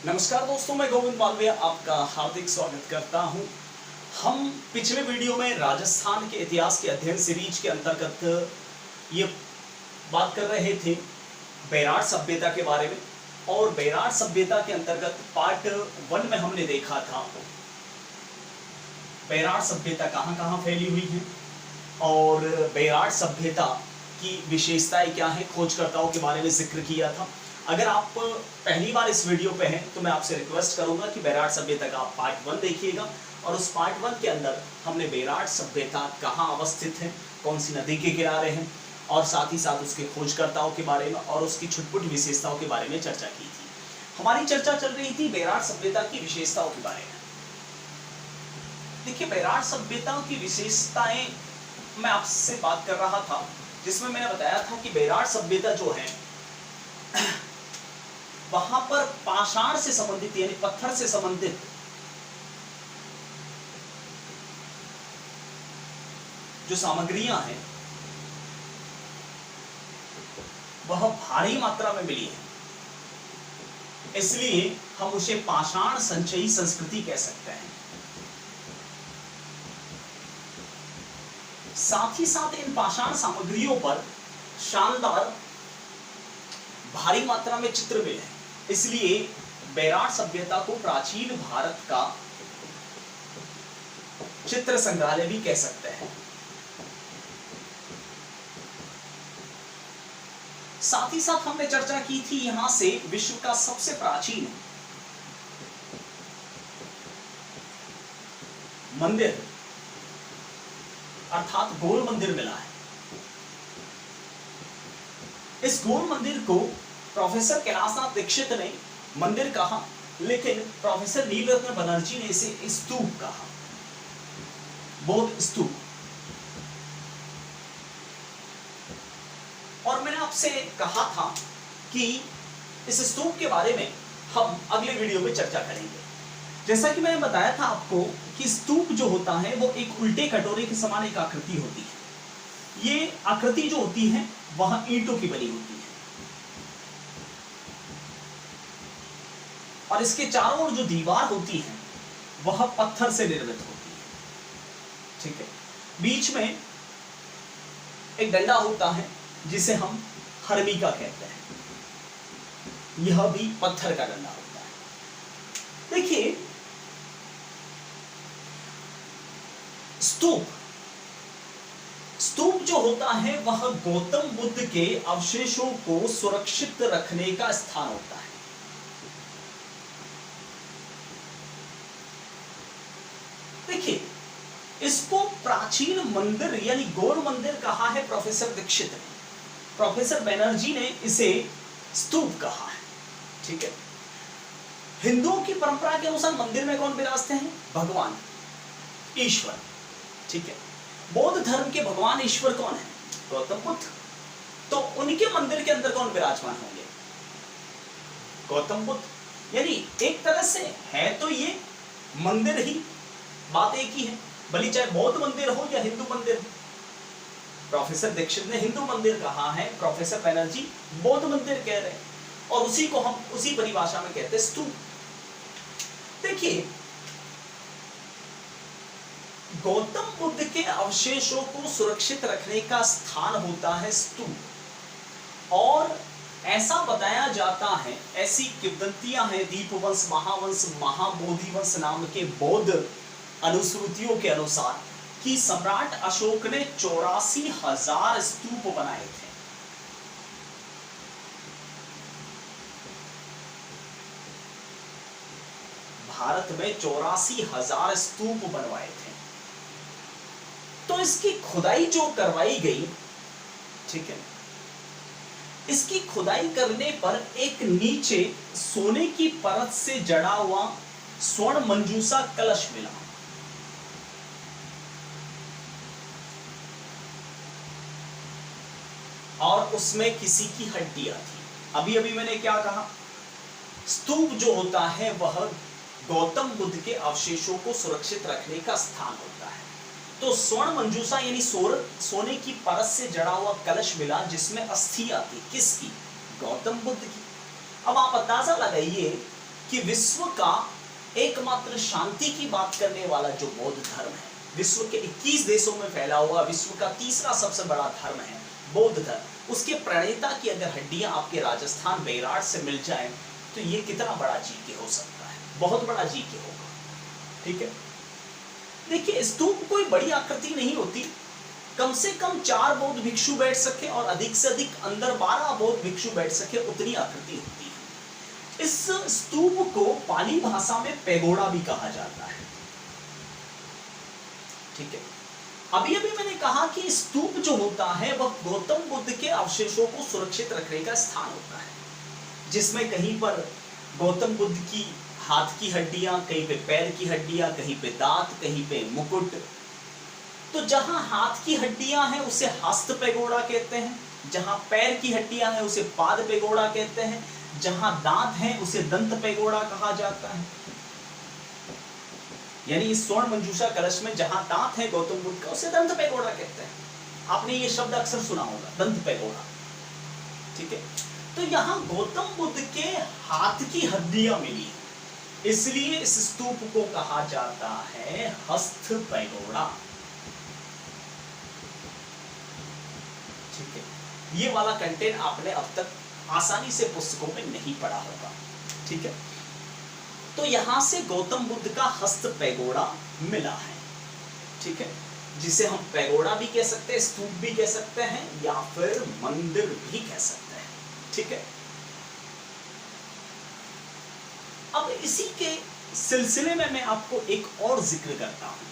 नमस्कार दोस्तों, मैं गोविंद मालवीय आपका हार्दिक स्वागत करता हूं। हम पिछले वीडियो में राजस्थान के इतिहास के अध्ययन सीरीज के अंतर्गत ये बात कर रहे थे बेरार सभ्यता के बारे में। और बेरार सभ्यता के अंतर्गत पार्ट 1 में हमने देखा था बेरार सभ्यता कहाँ फैली हुई है और बेरार सभ्यता की विशेषताएं क्या है, खोजकर्ताओं के बारे में जिक्र किया था। अगर आप पहली बार इस वीडियो पे हैं तो मैं आपसे रिक्वेस्ट करूंगा कि बेरार सभ्यता का आप पार्ट 1 देखिएगा। और उस पार्ट 1 के अंदर हमने बेरार सभ्यता कहाँ अवस्थित है, कौन सी नदी के किनारे हैं, और साथ ही साथ उसके खोजकर्ताओं के बारे में और उसकी छुटपुट विशेषताओं के बारे में चर्चा की थी। हमारी चर्चा चल रही थी बेरार सभ्यता की विशेषताओं के बारे में। देखिए, बेरार सभ्यता की विशेषताएं मैं आपसे बात कर रहा था, जिसमें मैंने बताया था कि बेरार सभ्यता जो है वहां पर पाषाण से संबंधित यानी पत्थर से संबंधित जो सामग्रियां हैं वह भारी मात्रा में मिली है, इसलिए हम उसे पाषाण संचयी संस्कृति कह सकते हैं। साथ ही साथ इन पाषाण सामग्रियों पर शानदार भारी मात्रा में चित्र मिले हैं, इसलिए बेरार सभ्यता को प्राचीन भारत का चित्र संग्रहालय भी कह सकते हैं। साथ ही साथ हमने चर्चा की थी यहां से विश्व का सबसे प्राचीन मंदिर अर्थात गोल मंदिर मिला है। इस गोल मंदिर को प्रोफेसर कैलाशनाथ दीक्षित ने मंदिर कहा, लेकिन प्रोफेसर नीलरत्न बनर्जी ने इसे स्तूप कहा, बौद्ध स्तूप। और मैंने आपसे कहा था कि इस स्तूप के बारे में हम अगले वीडियो में चर्चा करेंगे। जैसा कि मैंने बताया था आपको कि स्तूप जो होता है वो एक उल्टे कटोरे के समान एक आकृति होती है। ये आकृति जो होती है वह ईंटों की बनी होती है और इसके चारों ओर जो दीवार होती है वह पत्थर से निर्मित होती है। ठीक है, बीच में एक डंडा होता है जिसे हम हरमीका कहते हैं, यह भी पत्थर का डंडा होता है। देखिए, स्तूप जो होता है वह गौतम बुद्ध के अवशेषों को सुरक्षित रखने का स्थान होता है। देखिए, इसको प्राचीन मंदिर यानी गोल मंदिर कहा है प्रोफेसर दीक्षित ने। प्रोफेसर बनर्जी ने इसे स्तूप कहा है। ठीक है, हिंदुओं की परंपरा के अनुसार मंदिर में कौन विराजते हैं? भगवान, ईश्वर। ठीक है, बौद्ध धर्म के भगवान ईश्वर कौन है? गौतम बुद्ध। तो उनके मंदिर के अंदर कौन विराजमान होंगे? गौतम बुद्ध। यानी एक तरह से है तो ये मंदिर ही, बात एक ही है, भले चाहे बौद्ध मंदिर हो या हिंदू मंदिर हो। प्रोफेसर दीक्षित ने हिंदू मंदिर कहा है, प्रोफेसर बनर्जी बौद्ध मंदिर कह रहे हैं, और उसी को हम उसी परिभाषा में कहते हैं स्तूप। देखिए, गौतम बुद्ध के अवशेषों को सुरक्षित रखने का स्थान होता है स्तूप। और ऐसा बताया जाता है, ऐसी किंवदंतियां हैं दीपवंश, महावंश, महाबोधिवंश नाम के बौद्ध अनुश्रुतियों के अनुसार कि सम्राट अशोक ने 84,000 स्तूप बनाए थे। भारत में 84,000 स्तूप बनवाए थे। तो इसकी खुदाई जो करवाई गई, ठीक है, इसकी खुदाई करने पर एक नीचे सोने की परत से जड़ा हुआ स्वर्ण मंजूषा कलश मिला। और उसमें किसी की हड्डियां थी। अभी अभी मैंने क्या कहा? स्तूप जो होता है वह गौतम बुद्ध के अवशेषों को सुरक्षित रखने का स्थान होता है। तो स्वर्ण मंजूषा यानी सोने की परत से जड़ा हुआ कलश मिला, जिसमें अस्थियां थी। किसकी? गौतम बुद्ध की। अब आप अंदाजा लगाइए कि विश्व का एकमात्र शांति की बात करने वाला जो बौद्ध धर्म है, विश्व के 21 देशों में फैला हुआ विश्व का तीसरा सबसे बड़ा धर्म है बौद्ध धर्म, उसके प्रणेता की अगर हड्डियां आपके राजस्थान बेराट से मिल जाएं तो ये कितना बड़ा जीके हो सकता है, बहुत बड़ा जीके होगा। ठीक है, देखिए स्तूप कोई बड़ी आकृति नहीं होती, कम से कम 4 बौद्ध भिक्षु बैठ सके और अधिक से अधिक अंदर 12 बौद्ध भिक्षु बैठ सके, उतनी आकृति होती है। इस स्तूप को पाली भाषा में पेगोड़ा भी कहा जाता है। ठीक है, अभी मैंने कहा कि स्तूप जो होता है वह गौतम बुद्ध के अवशेषों को सुरक्षित रखने का स्थान होता है, जिसमें कहीं पर गौतम बुद्ध की हाथ की हड्डियां, कहीं पे पैर की हड्डियां, कहीं पे दांत, कहीं पे मुकुट। तो जहां हाथ की हड्डियां हैं उसे हस्त पेगोड़ा कहते हैं, जहां पैर की हड्डियां हैं उसे पाद पेगोड़ा कहते हैं, जहां दांत हैं उसे दंत पेगोड़ा कहा जाता है। यानी इस स्वर्ण मंजूषा कलश में जहां दांत है गौतम बुद्ध का उसे दंत पेगोड़ा कहते हैं। आपने ये शब्द अक्सर सुना होगा, दंत पेगोड़ा। ठीक है, तो यहां गौतम बुद्ध के हाथ की हड्डियां मिली, इसलिए इस स्तूप को कहा जाता है हस्त पेगोड़ा। ठीक है, ये वाला कंटेंट आपने अब तक आसानी से पुस्तकों में नहीं पढ़ा होगा। ठीक है, तो यहां से गौतम बुद्ध का हस्त पेगोड़ा मिला है। ठीक है, जिसे हम पेगोड़ा भी कह सकते हैं, स्तूप भी कह सकते हैं, या फिर मंदिर भी कह सकते हैं। ठीक है, अब इसी के सिलसिले में मैं आपको एक और जिक्र करता हूं।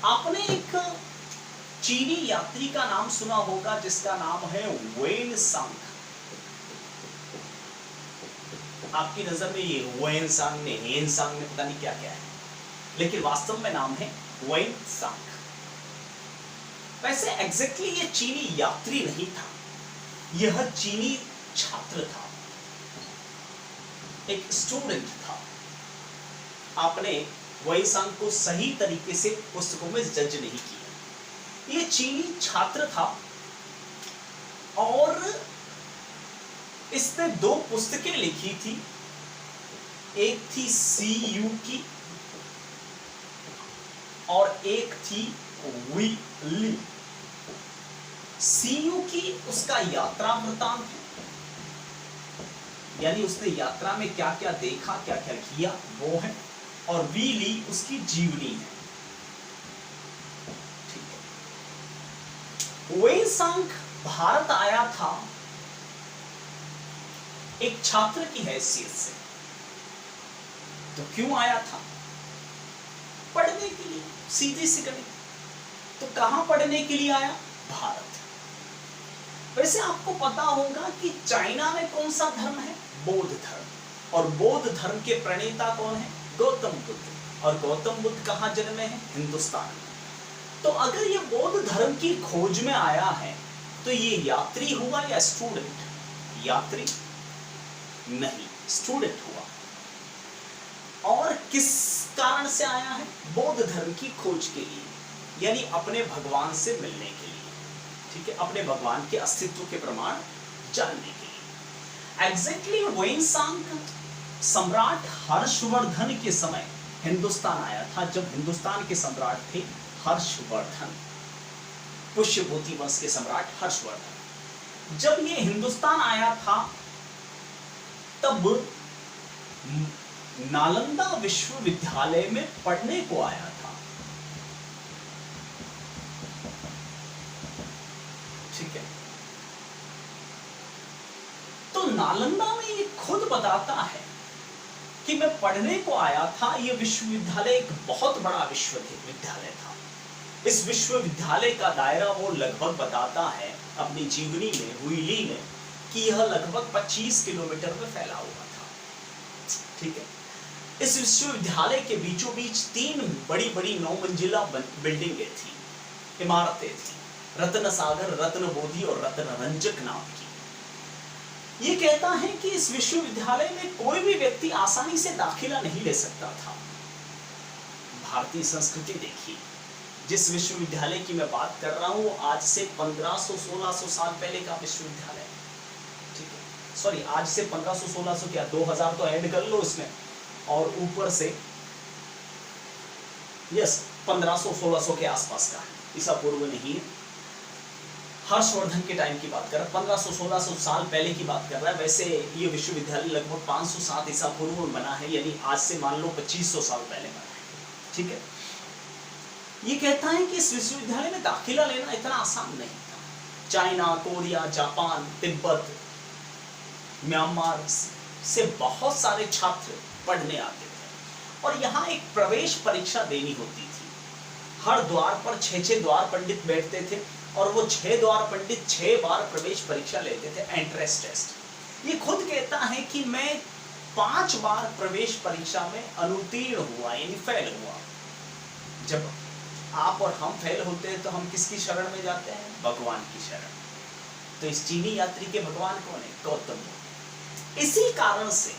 आपने एक चीनी यात्री का नाम सुना होगा जिसका नाम है वेन सांग। आपकी नजर में ये वेन सांग ने, हेन सांग ने, पता नहीं क्या क्या है, लेकिन वास्तव में नाम है वेन सांग। वैसे एग्जैक्टली ये चीनी यात्री नहीं था, यह चीनी छात्र था, एक स्टूडेंट था। आपने वेन सांग को सही तरीके से पुस्तकों में जज नहीं किया। ये चीनी छात्र था और इसने 2 पुस्तकें लिखी थी, एक थी सी यू की और एक थी वी ली। सी यू की उसका यात्रा वृतांत है, यानी उसने यात्रा में क्या क्या देखा, क्या क्या किया वो है, और वी ली उसकी जीवनी है। वेन सांग भारत आया था एक छात्र की हैसियत से। तो क्यों आया था? पढ़ने के लिए, सीधी सी गणित। तो कहां पढ़ने के लिए आया? भारत। वैसे आपको पता होगा कि चाइना में कौन सा धर्म है? बौद्ध धर्म। और बौद्ध धर्म के प्रणेता कौन है? गौतम बुद्ध। और गौतम बुद्ध कहां जन्मे हैं? हिंदुस्तान में। तो अगर ये बौद्ध धर्म की खोज में आया है तो ये यात्री हुआ या स्टूडेंट? यात्री नहीं, स्टूडेंट हुआ। और किस कारण से आया है? बौद्ध धर्म की खोज के लिए, यानी अपने भगवान से मिलने के लिए। ठीक है, अपने भगवान के अस्तित्व के प्रमाण जानने के लिए। एग्जैक्टली वेन सांग सम्राट हर्षवर्धन के समय हिंदुस्तान आया था, जब हिंदुस्तान के सम्राट थे हर्षवर्धन, पुष्यभूति वंश के सम्राट हर्षवर्धन। जब ये हिंदुस्तान आया था तब नालंदा विश्वविद्यालय में पढ़ने को आया था। ठीक है, तो नालंदा में ये खुद बताता है कि मैं पढ़ने को आया था। यह विश्वविद्यालय एक बहुत बड़ा विश्वविद्यालय था। इस विश्वविद्यालय का दायरा वो लगभग बताता है अपनी जीवनी में, हुईली में, कि यह लगभग 25 किलोमीटर में फैला हुआ था। ठीक है, इस विश्वविद्यालय के बीचों बीच 3 बड़ी बड़ी 9 मंजिला बिल्डिंगें थी, इमारतें थी, रत्न सागर, रत्न बोधि और रत्न रंजक नाम की। ये कहता है कि इस विश्वविद्यालय में कोई भी व्यक्ति आसानी से दाखिला नहीं ले सकता था। भारतीय संस्कृति देखिए, जिस विश्वविद्यालय की मैं बात कर रहा हूँ आज से 1500-1600 साल पहले का विश्वविद्यालय है, ठीक है। सॉरी, आज से 1500-1600 क्या, 2000 तो ऐड कर लो इसमें, और ऊपर से यस 1500-1600 के आसपास का, ईसा पूर्व नहीं है। हर्षवर्धन के टाइम की बात कर रहा है, 1500-1600 साल पहले की बात कर रहा है। वैसे ये विश्वविद्यालय लगभग 507 ईसा पूर्व में बना है, यानी आज से मान लो 2500 साल पहले बना है, ठीक है। ये कहता है कि इस विश्वविद्यालय में दाखिला लेना इतना आसान नहीं था। China, Korea, Japan, Tibet, Myanmar से बहुत सारे छात्र पढ़ने आते थे और यहाँ एक प्रवेश परीक्षा देनी होती थी। हर द्वार पर 6-6 द्वार पंडित बैठते थे और वो 6 द्वार पंडित 6 बार प्रवेश परीक्षा लेते थे, एंट्रेंस टेस्ट। ये खुद कहता है कि मैं 5 बार प्रवेश परीक्षा में अनुत्तीर्ण हुआ, यानी फेल हुआ। जब आप और हम फेल होते हैं तो हम किसकी शरण में जाते हैं? भगवान की शरण। तो इस चीनी यात्री के भगवान कौन है? गौतम बुद्ध। इसी कारण से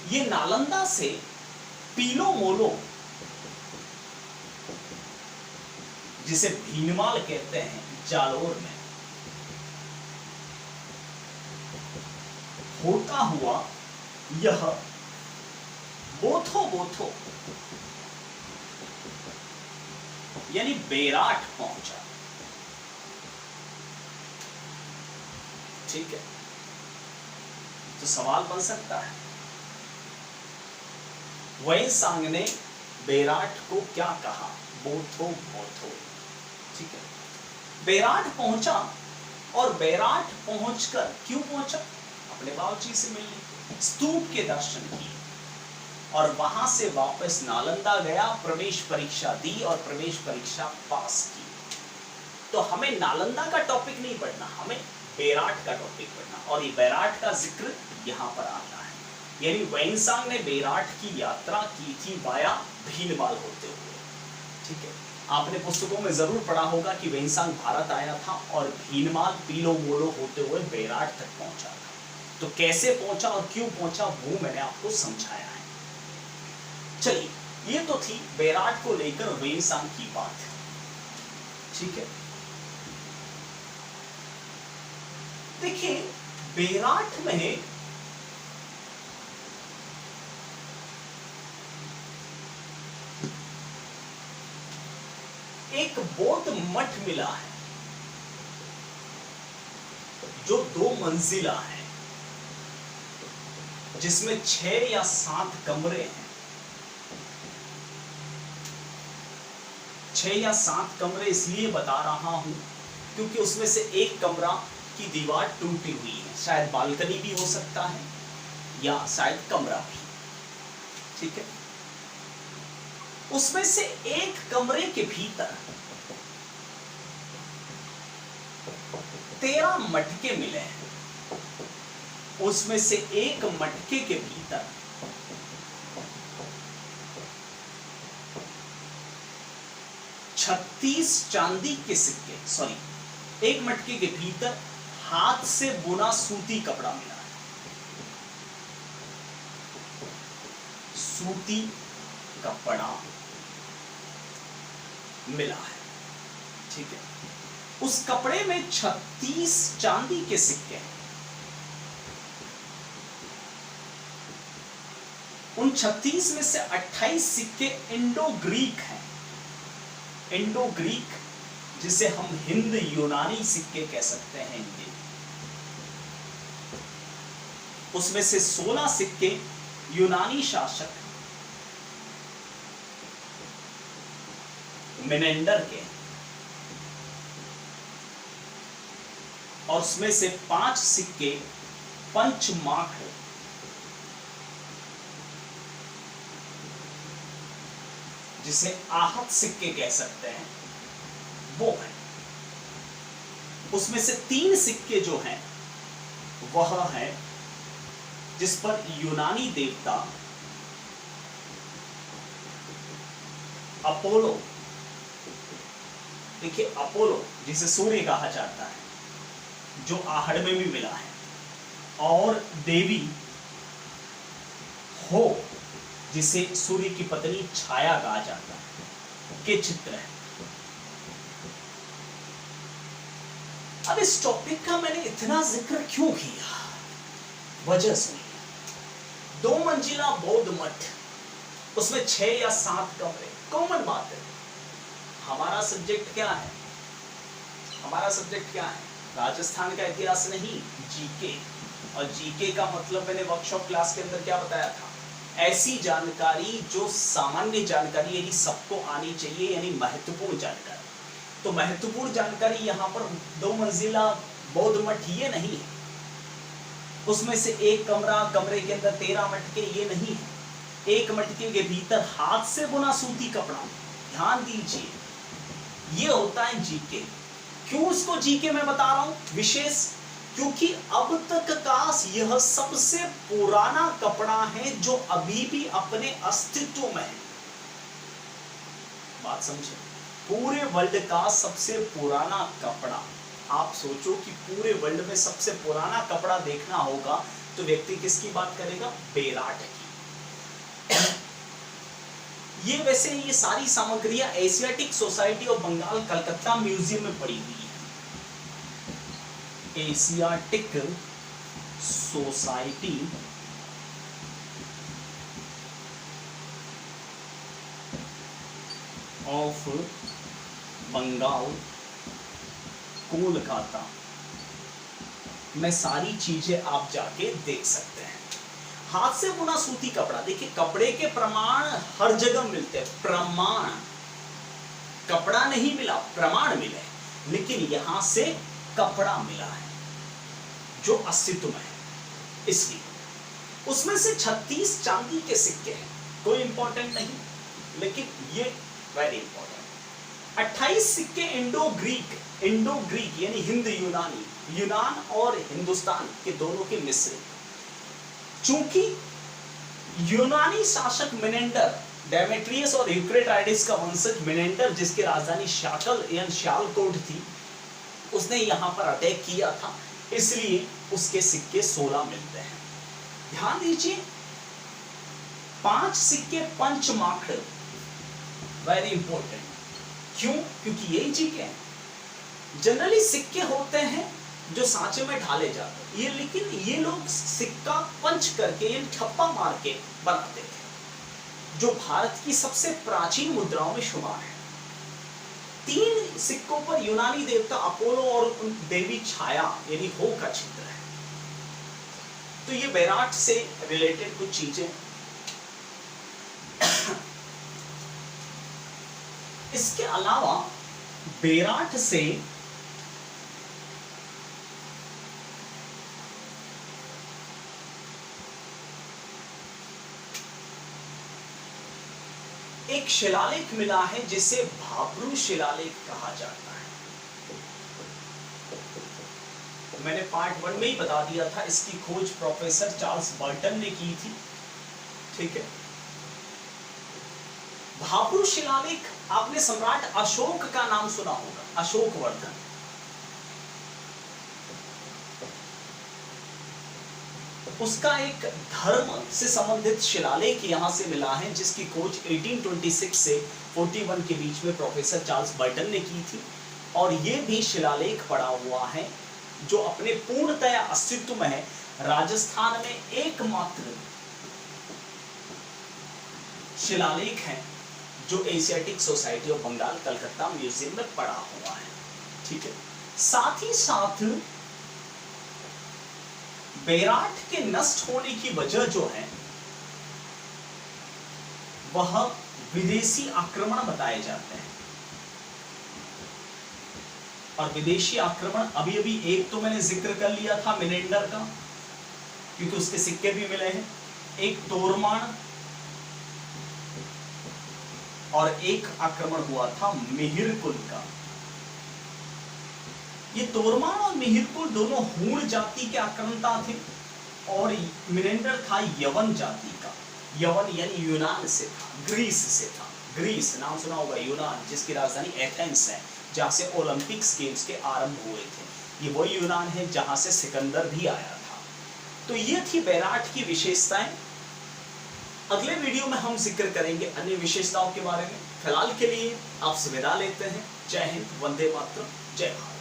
ये नालंदा से पीलो मोलो, जिसे भीनमाल कहते हैं, जालोर में होता हुआ यह बोथो बोथो यानी बेराट पहुंचा, ठीक है। तो सवाल बन सकता है, वेइसांग ने बेराट को क्या कहा? बोथो बोथो, ठीक है। बेराट पहुंचा और बेराट पहुंचकर क्यों पहुंचा? अपने बाबूजी से मिलने, स्तूप के दर्शन किए और वहां से वापस नालंदा गया, प्रवेश परीक्षा दी और प्रवेश परीक्षा पास की। तो हमें नालंदा का टॉपिक नहीं पढ़ना, हमें बेराट का टॉपिक पढ़ना, और ये बेराट का जिक्र यहाँ पर आता है। यानी वेइसांग ने बेराट की यात्रा की थी वाया भीनमाल होते हुए, ठीक है। आपने पुस्तकों में जरूर पढ़ा होगा कि वेइसांग भारत आया था और भीनमाल पीलो मोलो होते हुए बेराट तक पहुंचा था। तो कैसे पहुंचा और क्यों पहुंचा वो मैंने आपको समझाया है। चलिए, ये तो थी बेराट को लेकर वेइसांग की बात, ठीक है। देखिए, बेराट में एक बौद्ध मठ मिला है जो 2 मंजिला है, जिसमें 6 या 7 कमरे हैं। 6 या 7 कमरे इसलिए बता रहा हूं क्योंकि उसमें से एक कमरा की दीवार टूटी हुई है, शायद बालकनी भी हो सकता है या शायद कमरा भी, ठीक है। उसमें से एक कमरे के भीतर 13 मटके मिले हैं। उसमें से एक मटके के भीतर 36 चांदी के सिक्के, सॉरी, एक मटके के भीतर हाथ से बुना सूती कपड़ा मिला है, सूती कपड़ा मिला है, ठीक है। उस कपड़े में 36 चांदी के सिक्के हैं। उन 36 में से 28 सिक्के इंडो ग्रीक हैं। इंडो ग्रीक, जिसे हम हिंद यूनानी सिक्के कह सकते हैं हिंदी। उसमें से 16 सिक्के यूनानी शासक मेनेंडर के, और उसमें से 5 सिक्के पंचमाख, जिसे आहत सिक्के कह सकते हैं, वो है। उसमें से 3 सिक्के जो हैं वह है जिस पर यूनानी देवता अपोलो, देखिए अपोलो जिसे सूर्य कहा जाता है, जो आहड़ में भी मिला है, और देवी हो जिसे सूर्य की पत्नी छाया कहा जाता है, के चित्र हैं। अब इस टॉपिक का मैंने इतना जिक्र क्यों किया? वजह सुनिए। 2 मंजिला बौद्ध मठ, उसमें 6 या 7 कमरे, कॉमन बात है। हमारा सब्जेक्ट क्या है? हमारा सब्जेक्ट क्या है? राजस्थान का इतिहास नहीं, जीके। और जीके का मतलब मैंने वर्कशॉप क्लास के अंदर क्या बताया था? ऐसी जानकारी जो सामान्य जानकारी यानी सबको आनी चाहिए, यानी महत्वपूर्ण जानकारी। तो महत्वपूर्ण जानकारी यहाँ पर 2 मंजिला बौद्ध मठ ये नहीं है, उसमें से एक कमरा, कमरे के अंदर 13 मटके ये नहीं है, एक मटके के भीतर हाथ से बुना सूती कपड़ा। ध्यान दीजिए, ये होता है जीके। क्यों इसको जीके मैं बता रहा हूं विशेष? क्योंकि अब तक का यह सबसे पुराना कपड़ा है जो अभी भी अपने अस्तित्व में है। बात समझे? पूरे वर्ल्ड का सबसे पुराना कपड़ा। आप सोचो कि पूरे वर्ल्ड में सबसे पुराना कपड़ा देखना होगा तो व्यक्ति किसकी बात करेगा? बेराट की। ये वैसे ये सारी सामग्रियां Asiatic Society of Bengal Calcutta museum में पड़ी हुई है। Asiatic Society of Bengal Kolkata में सारी चीजें आप जाके देख सकते हैं। हाथ से बुना सूती कपड़ा, देखिए कपड़े के प्रमाण हर जगह मिलते हैं। प्रमाण, कपड़ा नहीं मिला, प्रमाण मिले, लेकिन यहां से कपड़ा मिला है जो अस्तित्व में है। इसलिए उसमें से 36 चांदी के सिक्के हैं, कोई इंपॉर्टेंट नहीं, लेकिन ये वेरी इंपॉर्टेंट। 28 सिक्के इंडो ग्रीक यानी हिंद यूनानी, यूनान और हिंदुस्तान के दोनों के मिश्रित। चूंकि यूनानी शासक मिनेंडर, डेमेट्रियस और यूक्रेटाइडिस का वंशज मिनेंडर, जिसकी राजधानी शाकल या शालकोट थी, उसने यहां पर अटैक किया था, इसलिए उसके सिक्के 16 मिलते हैं। ध्यान दीजिए, 5 सिक्के पंचमाखड़, वेरी इंपॉर्टेंट। क्यों? क्योंकि यही जीके हैं। जनरली सिक्के होते हैं जो सांचे में ढाले जाते हैं, ये लेकिन ये लोग सिक्का पंच करके या ठप्पा मार के बनाते थे, जो भारत की सबसे प्राचीन मुद्राओं में शुमार है। 3 सिक्कों पर यूनानी देवता अपोलो और देवी छाया यानी हो का चित्र है। तो ये बेराट से रिलेटेड कुछ चीजें। इसके अलावा बेराट से एक शिलालेख मिला है जिसे भाब्रू शिलालेख कहा जाता है। मैंने पार्ट 1 में ही बता दिया था, इसकी खोज प्रोफेसर चार्ल्स बर्टन ने की थी। ठीक है। भाब्रू शिलालेख, आपने सम्राट अशोक का नाम सुना होगा, अशोकवर्धन। उसका एक धर्म से संबंधित शिलालेख यहां से मिला है, जिसकी खोज 1826 से 41 के बीच में प्रोफेसर चार्ल्स बर्टन ने की थी। और यह भी शिलालेख पड़ा हुआ है जो अपने पूर्णतया अस्तित्व में है। राजस्थान में एकमात्र शिलालेख है जो Asiatic Society of Bengal Calcutta museum में पड़ा हुआ है। ठीक है। साथ ही साथ बेराट के नष्ट होने की वजह जो है वह विदेशी आक्रमण बताए जाते हैं। और विदेशी आक्रमण अभी अभी एक तो मैंने जिक्र कर लिया था मिनेंडर का, क्योंकि उसके सिक्के भी मिले हैं। एक तोरमान और एक आक्रमण हुआ था मिहिरकुल का। ये तोरमान और मिहिरकुल दोनों हूण जाति के आक्रमणता थे और मिनेंडर था यवन जाति का। यवन यानी यूनान से था, ग्रीस से था। ग्रीस नाम सुना होगा, यूनान जिसकी राजधानी एथेंस है, जहां से ओलंपिक्स गेम्स के आरंभ हुए थे। ये वही यूनान है जहां से सिकंदर भी आया था। तो ये थी बेराट की विशेषताएं। अगले वीडियो में हम जिक्र करेंगे अन्य विशेषताओं के बारे में। फिलहाल के लिए आपसे विदा लेते हैं। जय हिंद, वंदे मातरम, जय भारत।